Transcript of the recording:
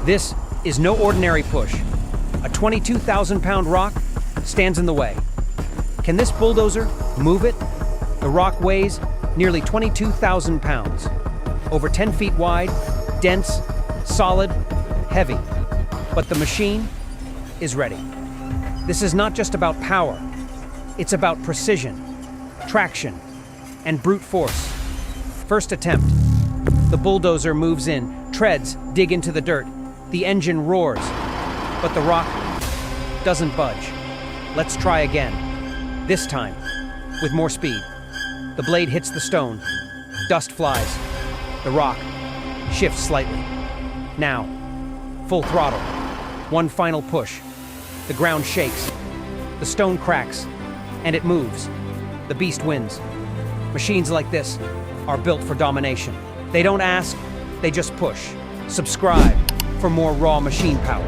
This is no ordinary push. A 22,000-pound rock stands in the way. Can this bulldozer move it? The rock weighs nearly 22,000 pounds. Over 10 feet wide, dense, solid, heavy. But the machine is ready. This is not just about power. It's about precision, traction, and brute force. First attempt. The bulldozer moves in, treads dig into the dirt. The engine roars, but the rock doesn't budge. Let's try again. This time, with more speed. The blade hits the stone. Dust flies. The rock shifts slightly. Now, full throttle. One final push. The ground shakes. The stone cracks, and it moves. The beast wins. Machines like this are built for domination. They don't ask, they just push. Subscribe for more raw machine power.